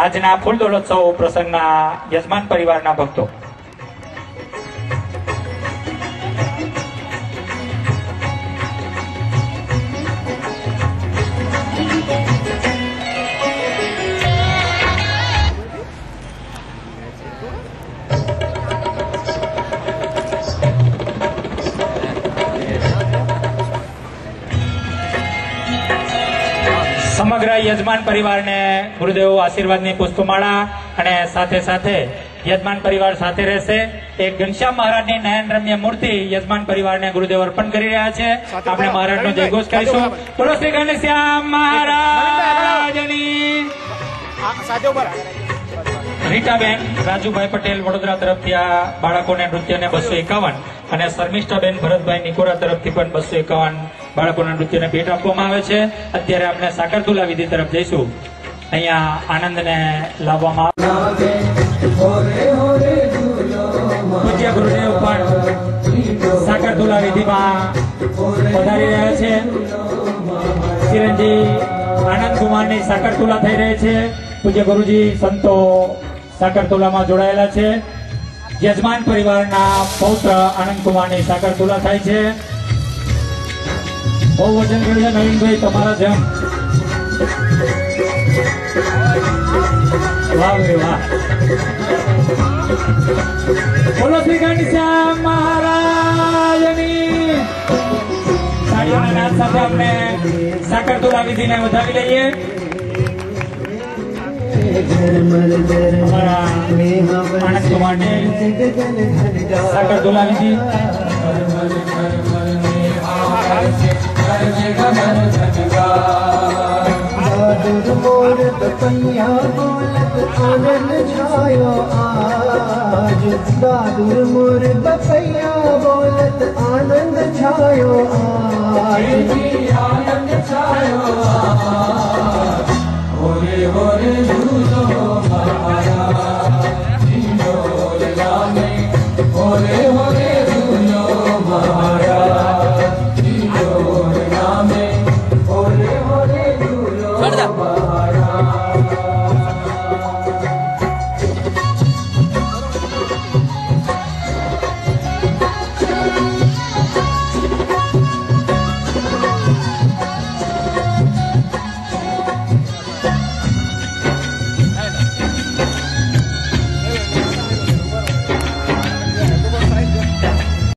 આજના ફૂલ દોલોત્સવ પ્રસંગના યજમાન પરિવારના ભક્તો. સમગ્ર યજમાન પરિવારને ગુરુદેવ આશીર્વાદની પુષ્પમાળા અને સાથે સાથે યજમાન પરિવાર સાથે રહેશે. એક ઘનશ્યામ મહારાજની નયનરમ્ય મૂર્તિ યજમાન પરિવારને ગુરુદેવ અર્પણ કરી રહ્યા છે. આપણે મહારાજનો જયઘોષ કરીશું. બોલો શ્રી ઘનશ્યામ મહારાજની. રીટાબેન રાજુભાઈ પટેલ વડોદરા તરફથી આ બાળકોને નૃત્યને 251 અને શર્મિષ્ઠાબેન ભરતભાઈ નિકોરા તરફથી પણ 251 બાળકોના નૃત્યને ભેટ આપવામાં આવે છે. અત્યારે આપણે સાકરતુલા વિધિ તરફ જઈશું. અહીંયા આનંદને લાવવામાં આવે. પૂજ્ય ગુરુદેવ પણ સાકરતુલા વિધિમાં પધારી રહ્યા છે. ચિરંજી આનંદ કુમારની સાકરતુલા થઈ રહી છે. પૂજ્ય ગુરુજી સંતો સાકરતુલામાં જોડાયેલા છે. યજમાન પરિવારના પૌત્ર આનંદ કુમારની સાકરતુલા થાય છે. બહુ વચન કર્યું છે નવીનભાઈ તમારા જેમ. વાહ ભાઈ વાહ. બોલો શ્રી ઘનશ્યામ મહારાજની. તાળીઓના નાદ સાથે આપણે સાકરતુલા વિધિને વધાવી લઈએ. આનંદ કુમારની સાકરતુલા વિધિ. मोर बपैया बोलत आनंद छायो आज. दादुर मोर बपैया बोलत आनंद छायो आज. आनंद छायो